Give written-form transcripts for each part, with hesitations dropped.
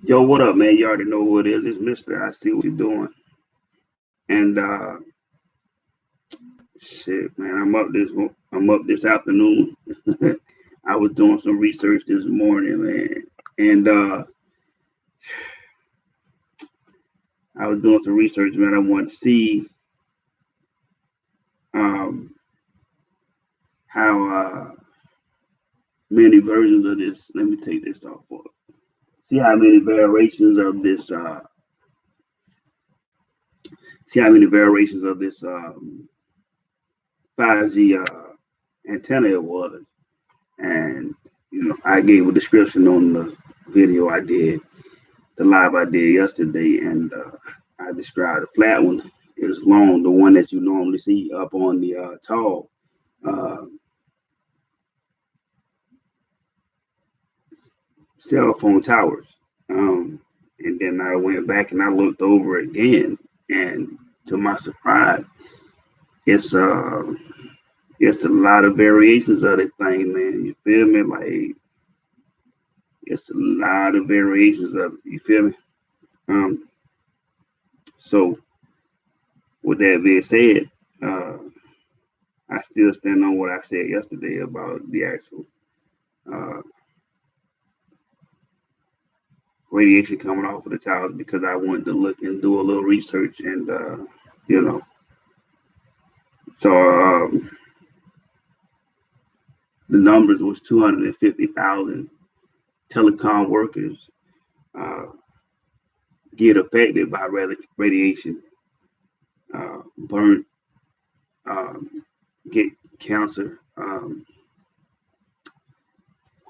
Yo, what up, man? You already know who it is. It's Mister. I see what you're doing. And shit, man, I'm up this afternoon. I was doing some research this morning, man. And I was doing some research, man. I want to see um how many versions of this. Let me take this off for see how many variations of this see how many variations of this 5G antenna it was. And I gave a description on the video I did, the live I did yesterday, and I described the flat one. It's long, the one that you normally see up on the tall uh, cell phone towers. Um, and then I went back and I looked over again, and to my surprise, it's uh, it's a lot of variations of this thing, man. You feel me? Like it's a lot of variations of it. You feel me? Um, so with that being said, uh, I still stand on what I said yesterday about the actual uh, radiation coming off of the towers because I wanted to look and do a little research and you know so the numbers was 250,000 telecom workers uh, get affected by radiation, burn, get cancer,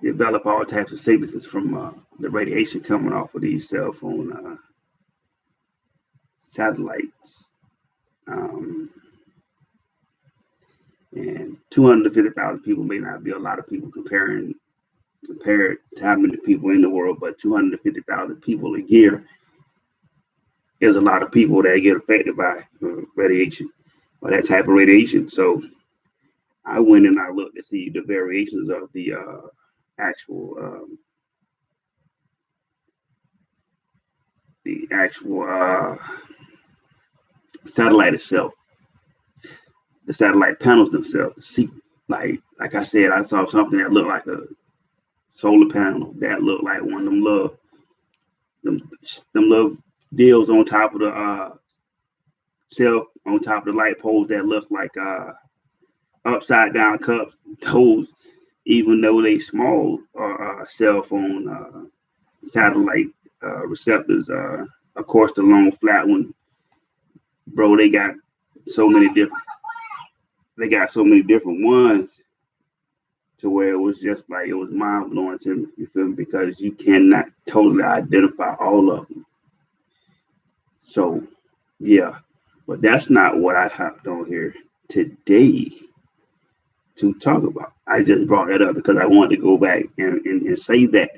develop all types of sicknesses from the radiation coming off of these cell phone satellites. Um, and 250,000 people may not be a lot of people compared to how many people in the world, but 250,000 people a year is a lot of people that get affected by radiation or that type of radiation. So I went and I looked to see the variations of the actual the actual satellite itself, the satellite panels themselves. To see, like I said, I saw something that looked like a solar panel that looked like one of them, them little deals on top of the cell on top of the light poles that look like upside down cups. Those, even though they small, cell phone satellite receptors. Of course, the long flat one, bro. They got so many different. They got so many different ones to where it was just like it was mind blowing to me. You feel me? Because you cannot totally identify all of them. So yeah, but that's not what I hopped on here today to talk about. I just brought that up because I wanted to go back and say that.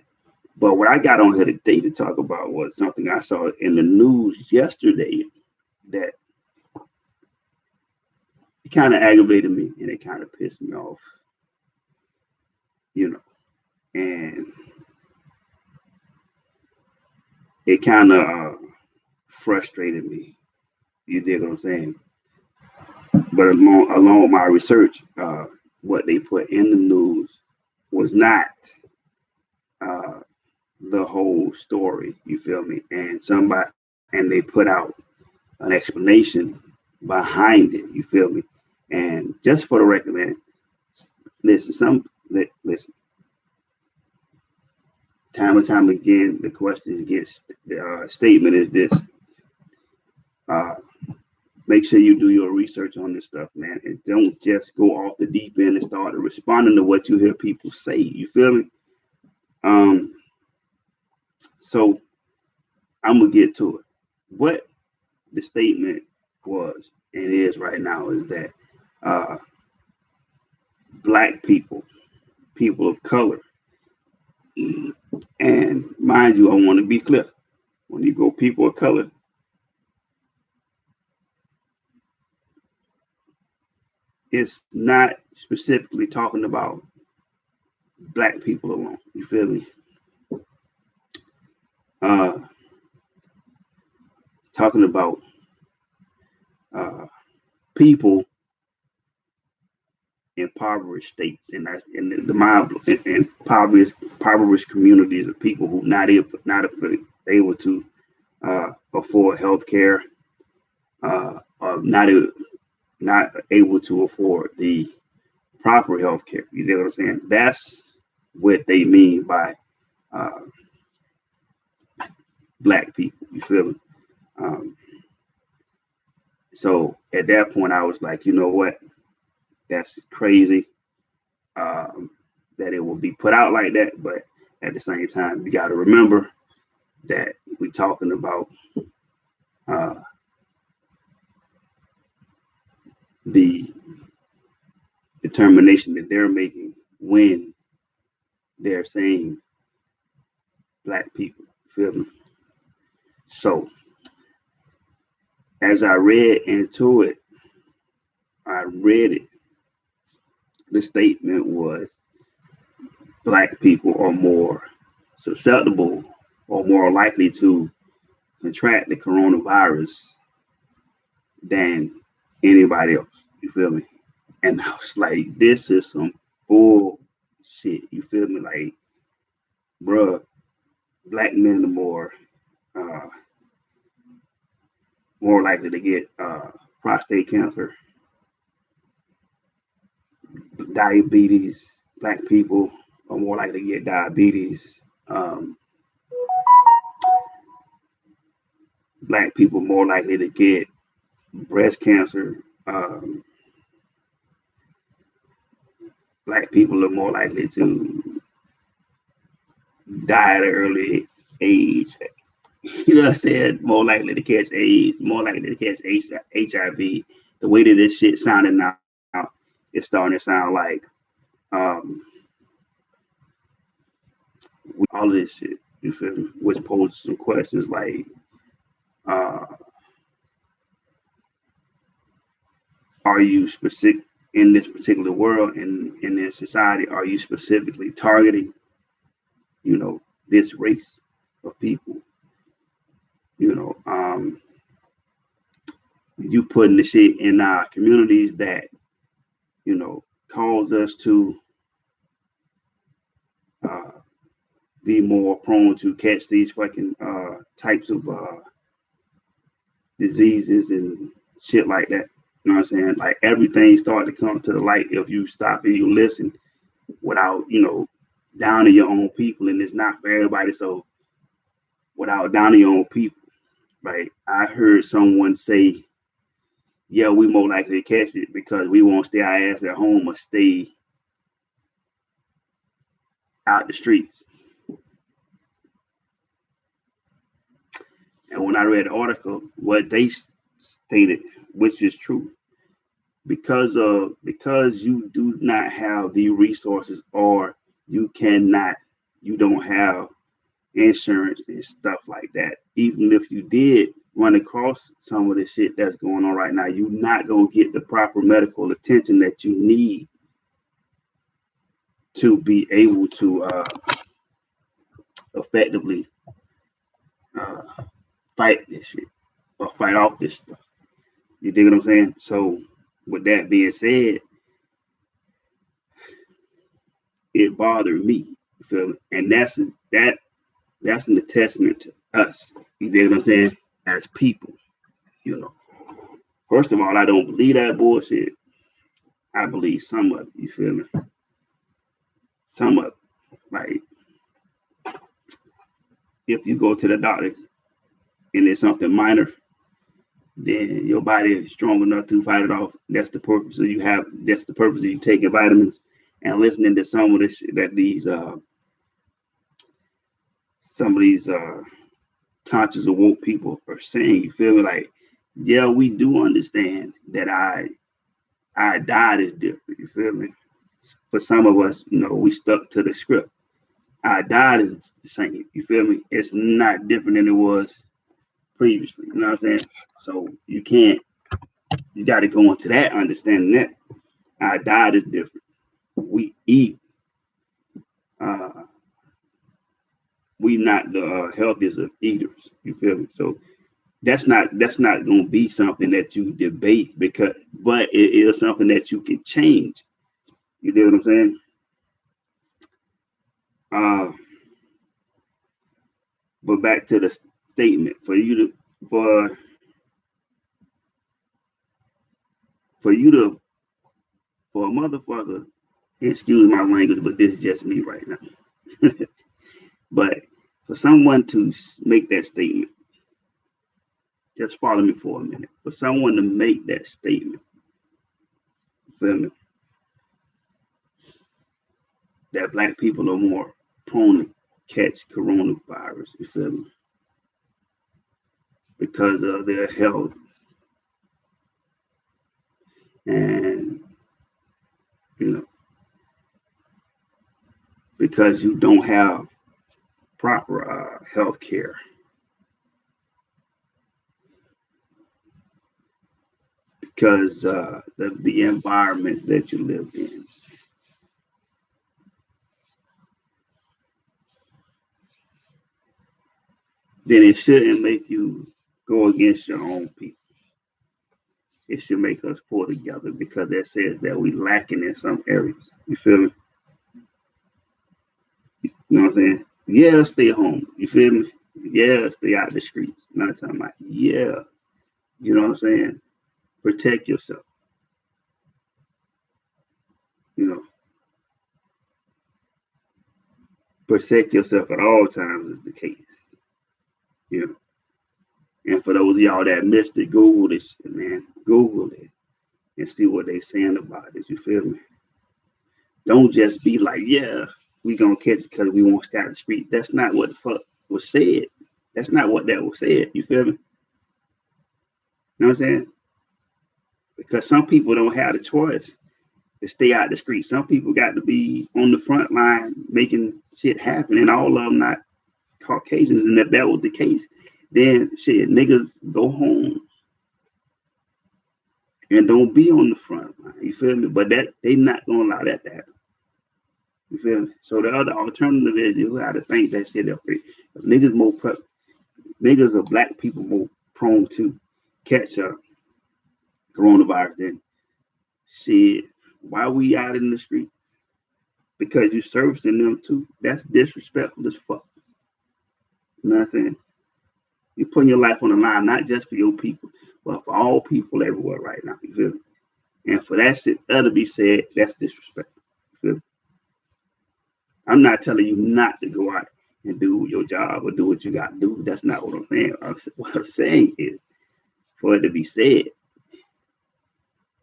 But what I got on here today to talk about was something I saw in the news yesterday that it kind of aggravated me and it kind of pissed me off, you know, and it kind of frustrated me. You dig what I'm saying? But along with my research, what they put in the news was not uh, the whole story. You feel me? And they put out an explanation behind it. You feel me? And just for the record, man, listen. Listen. Time and time again, the question gets the statement is this: uh, make sure you do your research on this stuff, man, and don't just go off the deep end and start responding to what you hear people say. You feel me? Um, so I'm gonna get to it. What the statement was and is right now is that uh, black people, people of color, and mind you, I want to be clear. When you go people of color, it's not specifically talking about black people alone. You feel me? uh, talking about uh, people in impoverished states, and that's in the mild in impoverished communities of people who not able to afford health care, or not able to afford the proper health care. You know what I'm saying? That's what they mean by uh, black people. You feel me? Um, so at that point, I was like, you know what? That's crazy, um, that it will be put out like that. But at the same time, you got to remember that we're talking about uh, the determination that they're making when they're saying black people. Feel me? So as I read into it, I read it. The statement was black people are more susceptible or more likely to contract the coronavirus than anybody else. You feel me? And I was like, this is some bullshit. You feel me? Like, bruh, black men are uh, more likely to get prostate cancer, diabetes. Black people are more likely to get diabetes. Um, Black people more likely to get breast cancer. Black people are more likely to die at an early age. You know what I'm saying? More likely to catch AIDS, more likely to catch HIV. The way that this shit sounding now, it's starting to sound like um, all of this shit. You feel me? Which poses some questions like, uh, are you specific in this particular world and in this society? Are you specifically targeting, this race of people? You know, you putting the shit in our communities that cause us to uh, be more prone to catch these fucking types of diseases and shit like that. You know what I'm saying? Like everything started to come to the light if you stop and you listen without, downing your own people. And it's not for everybody. So without downing your own people, right? I heard someone say, yeah, we more likely to catch it because we won't stay our ass at home or stay out the streets. And when I read the article, what they stated, which is true, because you do not have the resources, or you don't have insurance and stuff like that. Even if you did run across some of the shit that's going on right now, you're not gonna get the proper medical attention that you need to be able to effectively uh, fight this shit or fight off this stuff. You dig what I'm saying? So, with that being said, it bothered me. You feel me? And that's an testament to us. You dig what I'm saying? As people, you know. First of all, I don't believe that bullshit. I believe some of it. You feel me? Some of it. Like, if you go to the doctor and it's something minor, then your body is strong enough to fight it off. That's the purpose of you have. That's the purpose of you taking vitamins and listening to some of this shit that these conscious awoke people are saying. You feel me? Like, yeah, we do understand that I died is different. You feel me? For some of us, we stuck to the script. I died is the same. You feel me? It's not different than it was previously. You know what I'm saying? So you got to go into that understanding that our diet is different. We eat, uh, we not the healthiest of eaters. You feel me? So that's not going to be something that you debate but it is something that you can change. You know what I'm saying? Uh, but back to the statement for you to for a motherfucker, excuse my language, but this is just me right now. But for someone to make that statement, just follow me for a minute. For someone to make that statement, feel me, that black people are more prone to catch coronavirus, you feel me, because of their health and, you know, because you don't have proper health care, because the environment that you live in. Then it shouldn't make you go against your own people. It should make us pull together because that says that we lacking in some areas. You feel me? You know what I'm saying? Yeah, stay home. You feel me? Yeah, stay out the streets. Not talking about, yeah. You know what I'm saying? Protect yourself. You know, protect yourself at all times is the case. You know, and for those of y'all that missed it, Google this shit, man. Google it and see what they saying about it. You feel me? Don't just be like, yeah, we gonna catch it because we won't stay out the street. That's not what the fuck was said. That's not what that was said. You feel me? You know what I'm saying? Because some people don't have the choice to stay out the street. Some people got to be on the front line making shit happen, and all of them not Caucasians. And if that was the case, then shit, niggas go home and don't be on the front line. You feel me? But that they not gonna allow that to happen. You feel me? So the other alternative is you got to think that shit up. Niggas are black people more prone to catch coronavirus than shit. Why we out in the street? Because you servicing them too. That's disrespectful as fuck. You know what I'm saying? You're putting your life on the line, not just for your people, but for all people everywhere right now. You feel me? And for that shit to be said, that's disrespectful. You feel me? I'm not telling you not to go out and do your job or do what you got to do. That's not what I'm saying. What I'm saying is, for it to be said,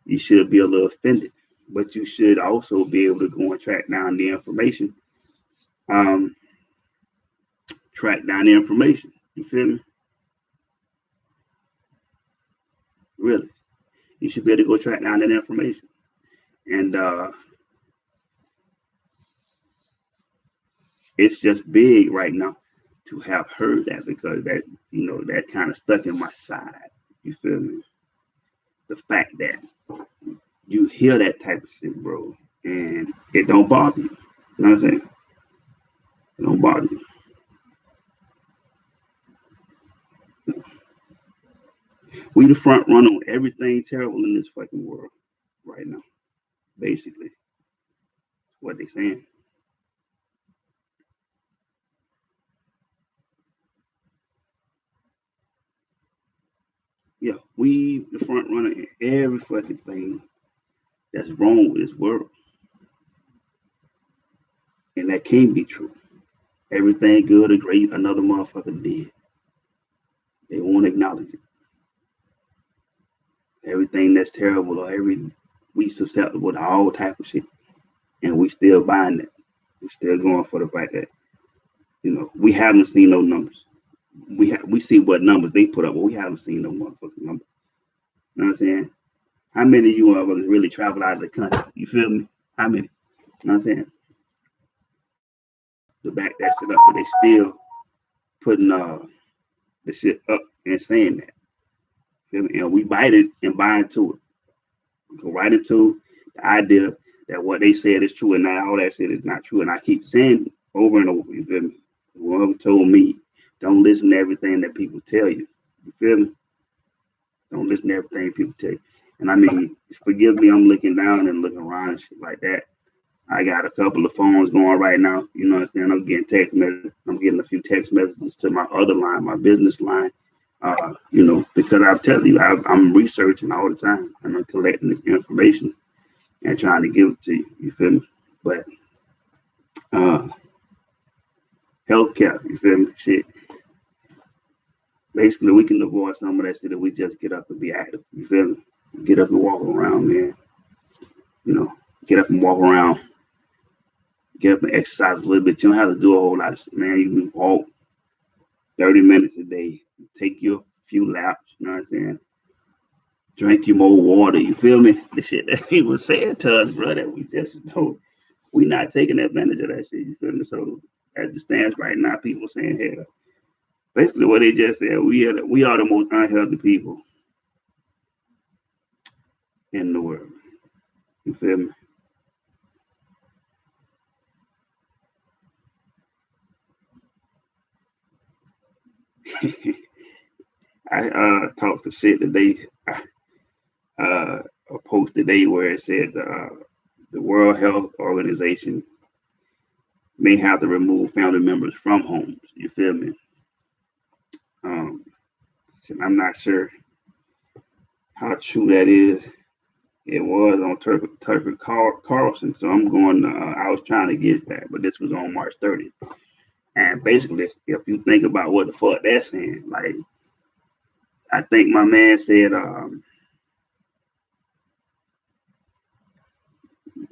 you should be a little offended, but you should also be able to go and track down the information. Um, Track down the information. You feel me? Really, you should be able to go track down that information. And it's just big right now to have heard that because that that kind of stuck in my side. You feel me? The fact that you hear that type of shit, bro, and it don't bother you. You know what I'm saying? It don't bother you. We the front runner on everything terrible in this fucking world right now. Basically, what they saying. Yeah, we the front runner in every fucking thing that's wrong with this world, and that can't be true. Everything good or great, another motherfucker did. They won't acknowledge it. Everything that's terrible or we susceptible to all type of shit, and we still buying it. We still going for the fact that we haven't seen no numbers. We see what numbers they put up, but we haven't seen no motherfucking numbers. You know what I'm saying? How many of you motherfuckers really travel out of the country? You feel me? How many? You know what I'm saying? To back that shit up, but they still putting the shit up and saying that. Feel me? And we bite it and buy into it. We go right into the idea that what they said is true and now all that shit is not true. And I keep saying over and over, you feel me? Whoever told me, don't listen to everything that people tell you. You feel me? Don't listen to everything people tell you. And I mean, forgive me, I'm looking down and looking around and shit like that. I got a couple of phones going right now. You know what I'm saying? I'm getting text messages. I'm getting a few text messages to my other line, my business line. Because I'm telling you, I'm researching all the time and I'm collecting this information and trying to give it to you. You feel me? But uh, healthcare, you feel me? Shit. Basically, we can avoid some of that shit if we just get up and be active. You feel me? Get up and walk around, man. You know, get up and walk around. Get up and exercise a little bit. You don't have to do a whole lot of shit, man. You can walk 30 minutes a day. Take your few laps. You know what I'm saying? Drink you more water. You feel me? The shit that people said to us, bro, that we just know we not taking advantage of that shit. You feel me? So as it stands right now, people saying, hey, basically what they just said, we are the most unhealthy people in the world. You feel me? I talked some shit today. A post today where it said the World Health Organization may have to remove family members from homes. You feel me? Um, I'm not sure how true that is. It was on Tucker Carlson, so I'm going. I was trying to get that, but this was on March 30th. And basically, if you think about what the fuck that's saying, like I think my man said,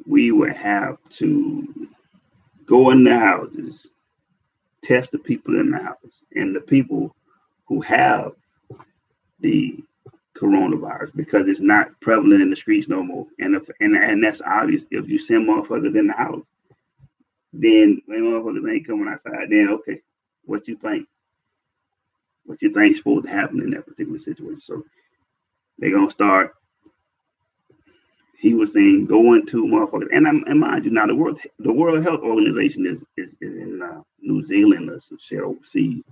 we would have to go in the houses, test the people in the house, and the people who have the coronavirus because it's not prevalent in the streets no more. And that's obvious. If you send motherfuckers in the house, then when motherfuckers ain't coming outside, then okay, what you think? What you think is supposed to happen in that particular situation? So they're gonna start. He was saying going to motherfuckers, and mind you, now the World Health Organization is in New Zealand or some shit overseas.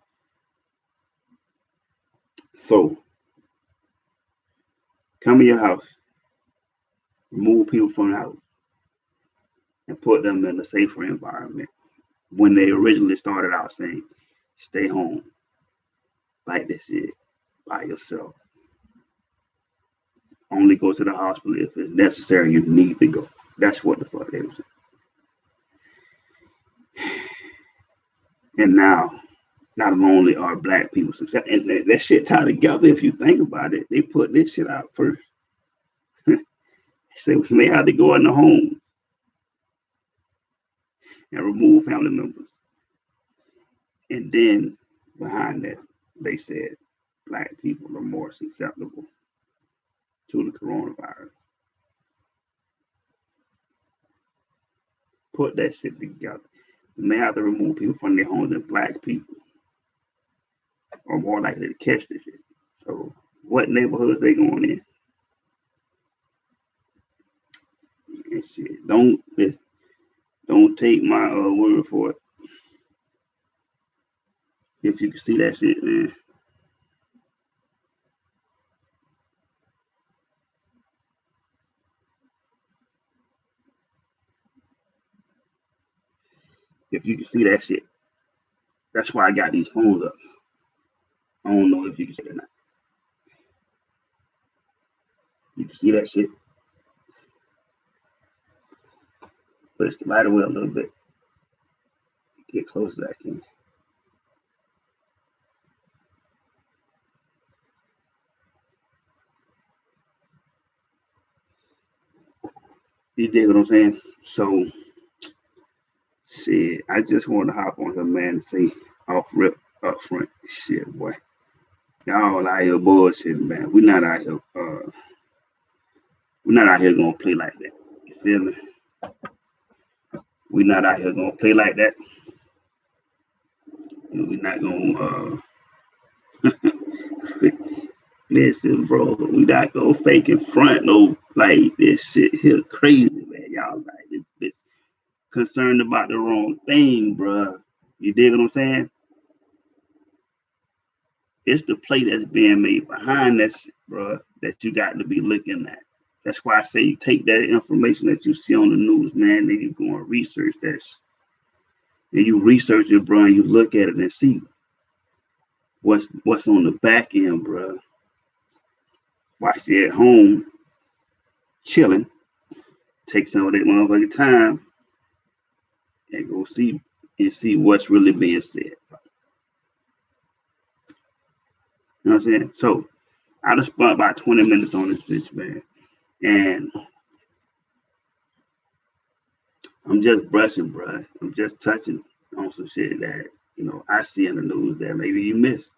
So come to your house, remove people from the house, and put them in a safer environment. When they originally started out saying, stay home, like this shit by yourself. Only go to the hospital if it's necessary. You need to go. That's what the fuck they was saying. And now, not only are black people success, and that shit tied together. If you think about it, they put this shit out first. They say we may have to go in the homes and remove family members, and then behind that, they said black people are more susceptible to the coronavirus. Put that shit together. We may have to remove people from their homes, and black people are more likely to catch this shit. So, what neighborhoods they going in? And shit, don't take my word for it. If you can see that shit, man. If you can see that shit, that's why I got these phones up. I don't know if you can see it or not. You can see that shit. Push the light away a little bit. Get close as I can. You dig what I'm saying? So, shit, I just want to hop on here, man, and say off rip up front, shit, boy. Y'all out here bullshitting, man. We're not out here gonna play like that. You feel me? We're not out here gonna play like that. We're not gonna listen, bro. We not gonna fake in front no like this shit here crazy, man. Y'all like this concerned about the wrong thing, bro. You dig what I'm saying? It's the play that's being made behind that shit, bro, that you got to be looking at. That's why I say you take that information that you see on the news, man, then you go and research that shit. And you research it, bro, and you look at it and see what's on the back end, bro. Watch it at home, chilling, take some of that motherfucking time and go see what's really being said. You know what I'm saying? So I just spent about 20 minutes on this bitch, man. And I'm just brushing, bro. I'm just touching on some shit that, I see in the news that maybe you missed.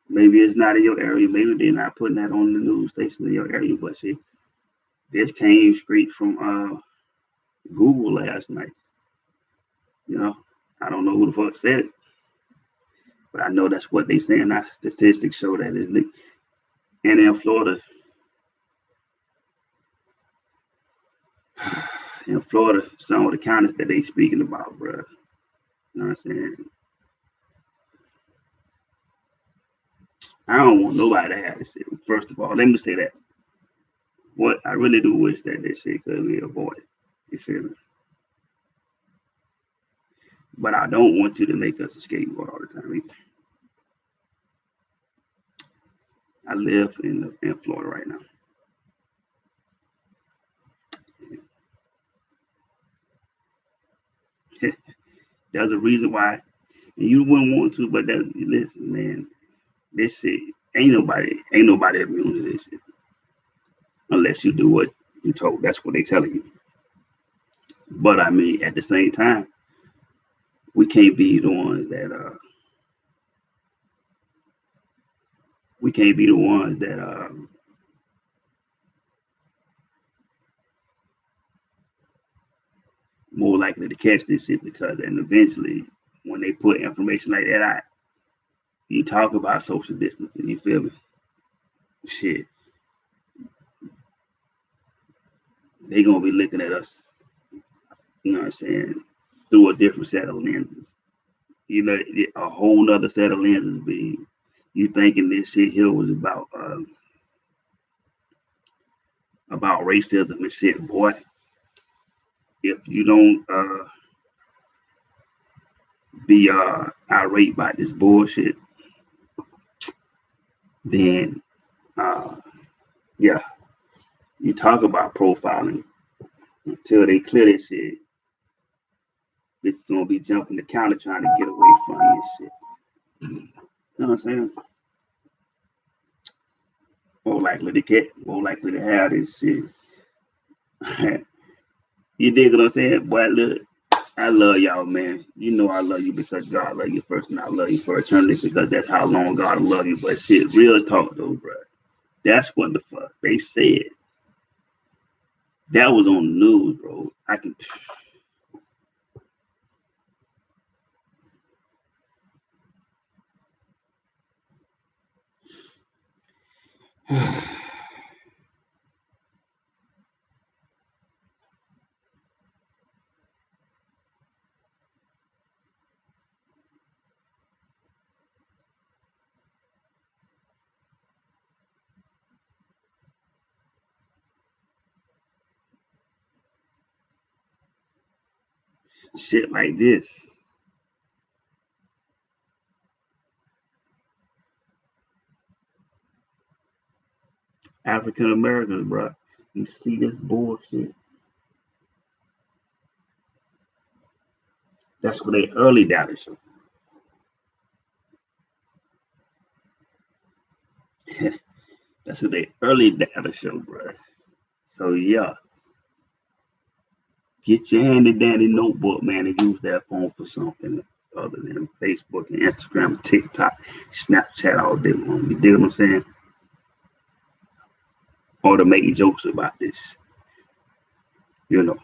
Maybe it's not in your area. Maybe they're not putting that on the news station in your area. But see, this came straight from Google last night. You know, I don't know who the fuck said it, but I know that's what they saying. Now statistics show that is leaked. And in Florida, some of the counties that they speaking about, bro. You know what I'm saying? I don't want nobody to have this shit. First of all, let me say that. What I really do wish that this shit could be avoided. You feel me? But I don't want you to make us a scapegoat all the time either. I live in Florida right now. There's a reason why, and you wouldn't want to, but listen, man, this shit ain't nobody immune to this shit unless you do what you told. That's what they telling you. But I mean, at the same time, we can't be the ones that we can't be the ones that more likely to catch this shit because then eventually when they put information like that out, you talk about social distancing, you feel me? Shit, they gonna be looking at us, you know what I'm saying, through a different set of lenses. You know, a whole nother set of lenses be you thinking this shit here was about racism and shit, boy. If you don't be irate by this bullshit, then yeah, you talk about profiling until they clear this shit. It's gonna be jumping the counter trying to get away from you and shit. You know what I'm saying? More likely to have this shit. You dig what I'm saying? Boy, look, I love y'all, man. You know I love you because God love you first, and I love you for eternity because that's how long God will love you. But shit, real talk though, bro. That's what the fuck they said. That was on the news, bro. I can. Shit like this. African Americans, bro. You see this bullshit. That's what they early data show. That's what they early data show, bro. So yeah, get your handy dandy notebook, man, and use that phone for something other than Facebook and Instagram, TikTok, Snapchat all day long. You dig what I'm saying? Or to make jokes about this. You know,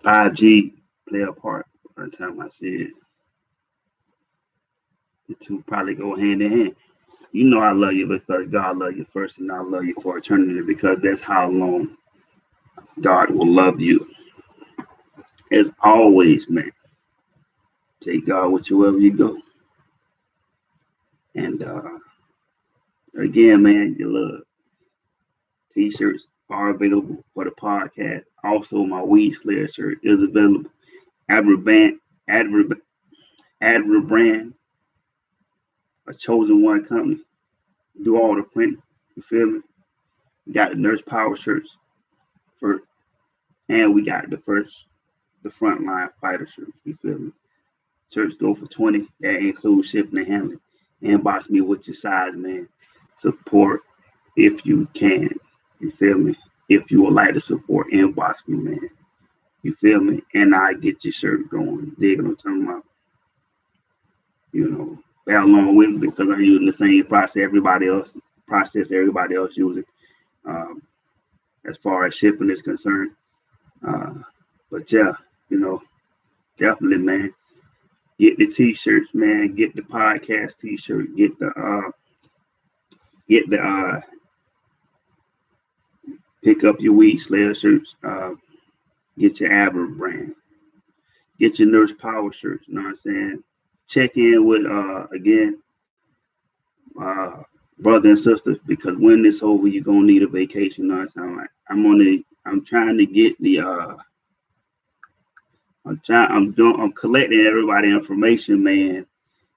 5G play a part. By the time I see it, the two probably go hand in hand. You know I love you because God love you first, and I love you for eternity because that's how long God will love you. as always, man, take God with you wherever you go. And again, man, your little t-shirts are available for the podcast. Also, my Weed Slayer shirt is available. Adver brand, Adver brand, a chosen one company. Do all the printing. You feel me? We got the Nurse Power shirts for, and we got the frontline fighter shirts. You feel me? Shirts go for 20. That includes shipping and handling. Inbox me with your size, man. Support if you can. You feel me? If you would like to support, inbox me, man. You feel me? And I get your shirt going. They're gonna turn my, that along with because I'm using the same process everybody else using. As far as shipping is concerned. But yeah, definitely, man. Get the t-shirts, man. Get the podcast t-shirt. Get the pick up your Weed Slayer shirts. Get your Adver brand. Get your Nurse Power shirts. You know what I'm saying? Check in with again, brother and sisters, because when this over, you're gonna need a vacation. You know what I'm saying? I'm trying to get the I'm collecting everybody information, man.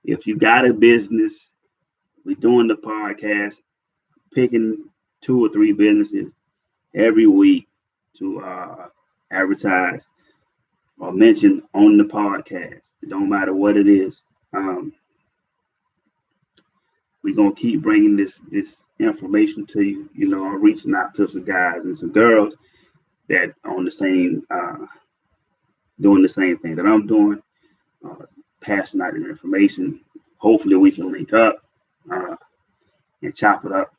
If you got a business, we're doing the podcast, picking 2 or 3 businesses every week to advertise or mention on the podcast. It don't matter what it is. We're gonna keep bringing this information to you. I'm reaching out to some guys and some girls that on the same doing the same thing that I'm doing, passing out the information. Hopefully we can link up and chop it up,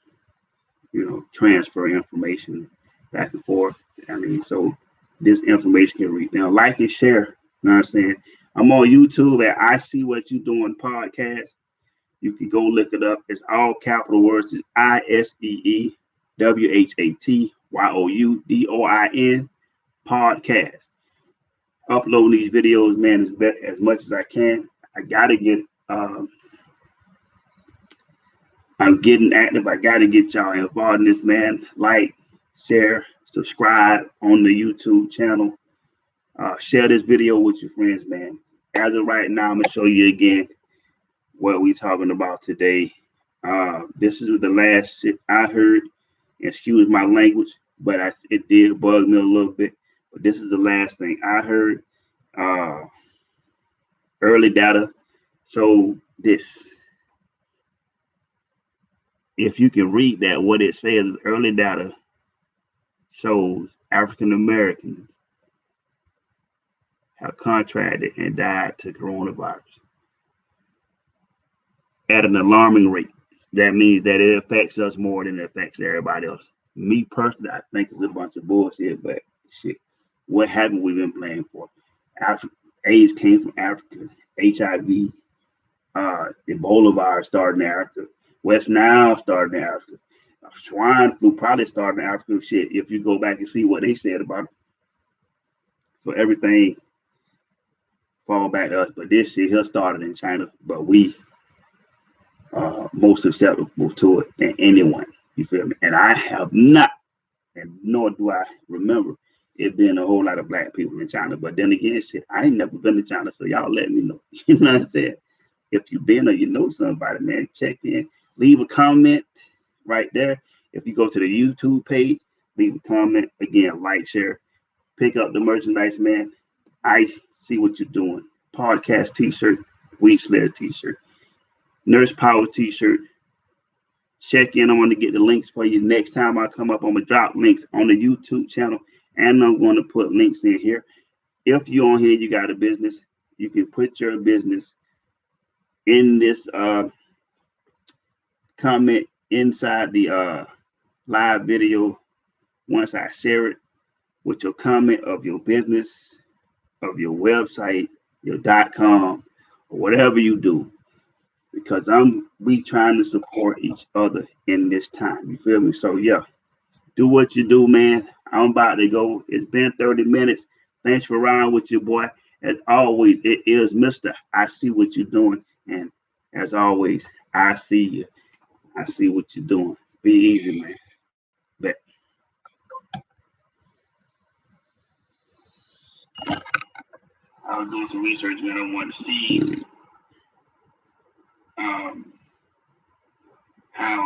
transfer information back and forth. So this information can reach. Like and share. You know what I'm saying? I'm on YouTube at I See What You Doing podcast. You can go look it up. It's all capital words. It's ISEEWHATYOUDOIN podcast. Uploading these videos, man, as much as I can. I gotta get I'm getting active. I gotta get y'all involved in this, man. Like, share, subscribe on the YouTube channel. Share this video with your friends, man. As of right now, I'm gonna show you again what we talking about today. This is the last shit I heard. Excuse my language, but it did bug me a little bit. But this is the last thing I heard. Early data show this. If you can read that, what it says is early data shows African Americans have contracted and died to coronavirus at an alarming rate. That means that it affects us more than it affects everybody else. Me personally, I think it's a bunch of bullshit, but shit, what haven't we been playing for? AIDS came from Africa. HIV, Ebola virus started in Africa. West Nile started in Africa. Swine flu probably started in Africa. Shit, if you go back and see what they said about it. So everything fall back to us. But this shit here started in China. But we most susceptible to it than anyone. You feel me? And I have not, and nor do I remember it being a whole lot of black people in China. But then again, shit, I ain't never been to China, so y'all let me know. You know what I'm saying? If you've been or you know somebody, man, check in. Leave a comment right there. If you go to the YouTube page, leave a comment. Again, like, share, pick up the merchandise, man. I See What You're Doing. Podcast t-shirt, Weed Slayer t-shirt, Nurse Power t-shirt. Check in. I want to get the links for you. Next time I come up, I'm going to drop links on the YouTube channel, and I'm going to put links in here. If you're on here, you got a business, you can put your business in this comment inside the live video. Once I share it with your comment of your business, of your website, your .com, or whatever you do, because we trying to support each other in this time. You feel me? So yeah, do what you do, man. I'm about to go. It's been 30 minutes. Thanks for riding with your boy. As always, it is Mr. I see what you're doing. And as always, I see you. I see what you're doing. Be easy, man. But I was doing some research and I wanted to see um, how